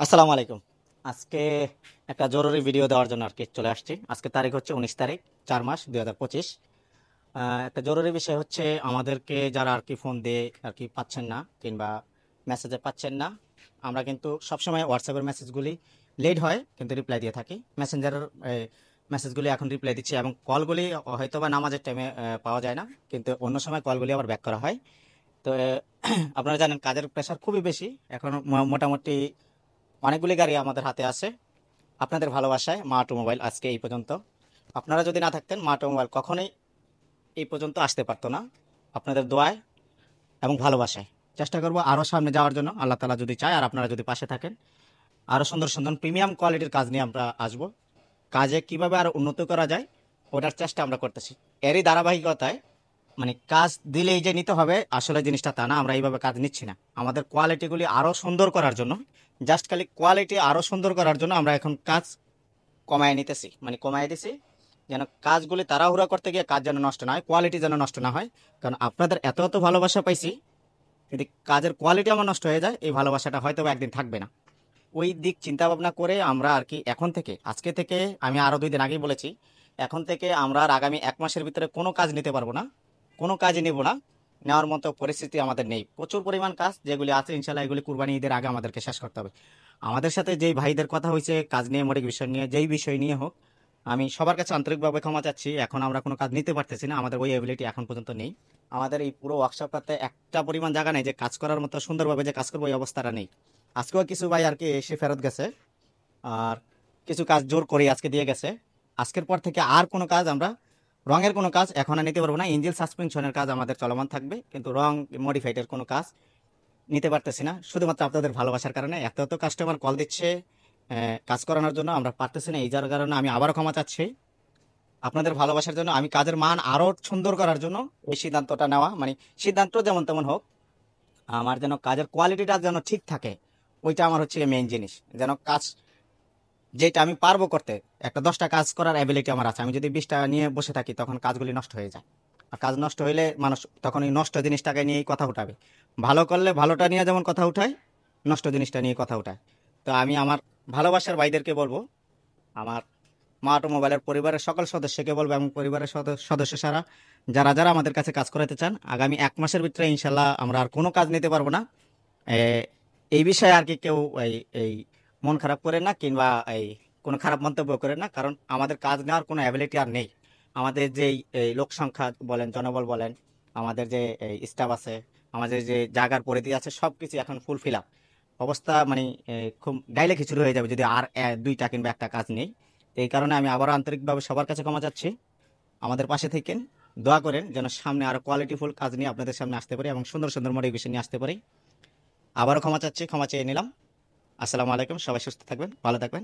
আসসালামু আলাইকুম। আজকে একটা জরুরি ভিডিও দেওয়ার জন্য আর কি চলে আসছি। আজকে তারিখ হচ্ছে 19 তারিখ, 4 মাস 2025। একটা জরুরি বিষয় হচ্ছে, আমাদেরকে যারা আর কি ফোন দিয়ে আর কি পাচ্ছেন না কিংবা মেসেজে পাচ্ছেন না, আমরা কিন্তু সবসময় হোয়াটসঅ্যাপের মেসেজগুলি লেট হয় কিন্তু রিপ্লাই দিয়ে থাকি। মেসেঞ্জারের মেসেজগুলি এখন রিপ্লাই দিচ্ছি, এবং কলগুলি হয়তো বা নামাজের টাইমে পাওয়া যায় না, কিন্তু অন্য সময় কলগুলি আবার ব্যাক করা হয়। তো আপনারা জানেন কাজের প্রেশার খুবই বেশি এখন। মোটামুটি অনেকগুলি গাড়ি আমাদের হাতে আছে। আপনাদের ভালোবাসায় মা অটোমোবাইল আজকে এই পর্যন্ত। আপনারা যদি না থাকতেন, মা অটোমোবাইল কখনোই এই পর্যন্ত আসতে পারতো না। আপনাদের দোয়ায় এবং ভালোবাসায় চেষ্টা করব আরও সামনে যাওয়ার জন্য, আল্লাহ তালা যদি চায় আর আপনারা যদি পাশে থাকেন। আরও সুন্দর সুন্দর প্রিমিয়াম কোয়ালিটির কাজ নিয়ে আমরা আসব। কাজে কিভাবে আরও উন্নত করা যায় ওটার চেষ্টা আমরা করতেছি। এরই ধারাবাহিকতায় মানে কাজ দিলেই যে নিতে হবে আসলে জিনিসটা তা না। আমরা এইভাবে কাজ নিচ্ছি না। আমাদের কোয়ালিটিগুলি আরও সুন্দর করার জন্য, জাস্ট খালি কোয়ালিটি আরও সুন্দর করার জন্য আমরা এখন কাজ কমায় নিতেছি, মানে কমায় দিছি, যেন কাজগুলি তাড়াহুড়া করতে গিয়ে কাজ যেন নষ্ট না হয়, কোয়ালিটি যেন নষ্ট না হয়। কারণ আপনাদের এত এত ভালোবাসা পাইছি, যদি কাজের কোয়ালিটি আমার নষ্ট হয়ে যায়, এই ভালোবাসাটা হয়তো বা একদিন থাকবে না। ওই দিক চিন্তা ভাবনা করে আমরা আর কি এখন থেকে, আজকে থেকে, আমি আরও 2 দিন আগেই বলেছি, এখন থেকে আমরা আর আগামী 1 মাসের ভিতরে কোনো কাজ নিতে পারবো না, কোনো কাজই নেব না। নেওয়ার মতো পরিস্থিতি আমাদের নেই। প্রচুর পরিমাণ কাজ যেগুলি আছে, ইনশাল্লাহ এগুলি কুরবানি ঈদের আগে আমাদেরকে শেষ করতে হবে। আমাদের সাথে যেই ভাইদের কথা হয়েছে কাজ নিয়ে, মোটিভেশন নিয়ে, যেই বিষয় নিয়ে হোক, আমি সবার কাছে আন্তরিকভাবে ক্ষমা চাচ্ছি। এখন আমরা কোনো কাজ নিতে পারতেছি না, আমাদের ওই এবিলিটি এখন পর্যন্ত নেই। আমাদের এই পুরো ওয়ার্কশপটাতে একটা পরিমাণ জায়গা নেই যে কাজ করার মতো সুন্দরভাবে যে কাজ করবো, এই অবস্থাটা নেই। আজকেও কিছু ভাই আর কি এসে ফেরত গেছে, আর কিছু কাজ জোর করে আজকে দিয়ে গেছে। আজকের পর থেকে আর কোনো কাজ আমরা, রঙের কোনো কাজ এখন আর নিতে পারবো না। ইঞ্জিন সাসপেনশনের কাজ আমাদের চলমান থাকবে, কিন্তু রং মডিফাইডের কোনো কাজ নিতে পারতেছি না, শুধুমাত্র আপনাদের ভালোবাসার কারণে। এত এত কাস্টমার কল দিচ্ছে কাজ করানোর জন্য, আমরা পারতেছি না। এই যার কারণে আমি আবারও ক্ষমা চাচ্ছি। আপনাদের ভালোবাসার জন্য, আমি কাজের মান আরও সুন্দর করার জন্য এই সিদ্ধান্তটা নেওয়া, মানে সিদ্ধান্ত যেমন তেমন হোক, আমার যেন কাজের কোয়ালিটিটা যেন ঠিক থাকে, ওইটা আমার হচ্ছে মেইন জিনিস। যেন কাজ যেটা আমি পারবো করতে, একটা 10টা কাজ করার অ্যাবিলিটি আমার আছে। আমি যদি 20টা নিয়ে বসে থাকি তখন কাজগুলি নষ্ট হয়ে যায়। আর কাজ নষ্ট হইলে মানুষ তখন ওই নষ্ট জিনিসটাকে নিয়েই কথা উঠাবে। ভালো করলে ভালোটা নিয়ে যেমন কথা উঠায়, নষ্ট জিনিসটা নিয়ে কথা উঠায়। তো আমি আমার ভালোবাসার ভাইদেরকে বলবো, আমার মা অটোমোবাইলের পরিবারের সকল সদস্যকে বলবো, এবং পরিবারের সদস্য সারা যারা যারা আমাদের কাছে কাজ করাতে চান, আগামী 1 মাসের ভিতরে ইনশাল্লাহ আমরা আর কোনো কাজ নিতে পারবো না। এ- এই বিষয়ে আর কি কেউ এই এই মন খারাপ করে না, কিংবা এই কোনো খারাপ মন্তব্য করে না, কারণ আমাদের কাজ নেওয়ার কোনো অ্যাবিলিটি আর নেই। আমাদের যেই এই লোক সংখ্যা বলেন, জনবল বলেন, আমাদের যে স্টাফ আছে, আমাদের যে জায়গার পরিধি আছে, সব কিছু এখন ফুল ফিল আপ অবস্থা। মানে খুব গাইলে খিচুড়ি হয়ে যাবে যদি আর 2টা কিংবা একটা কাজ নেই। তো এই কারণে আমি আবারও আন্তরিকভাবে সবার কাছে ক্ষমা চাচ্ছি। আমাদের পাশে থেকেন, দোয়া করেন যেন সামনে আরো কোয়ালিটিফুল কাজ নিয়ে আপনাদের সামনে আসতে পারি এবং সুন্দর সুন্দর মোটিভেশন নিয়ে আসতে পারি। আবারও ক্ষমা চাচ্ছি, ক্ষমা চেয়ে নিলাম। আসসালামু আলাইকুম। সবাই সুস্থ থাকবেন, ভালো থাকবেন।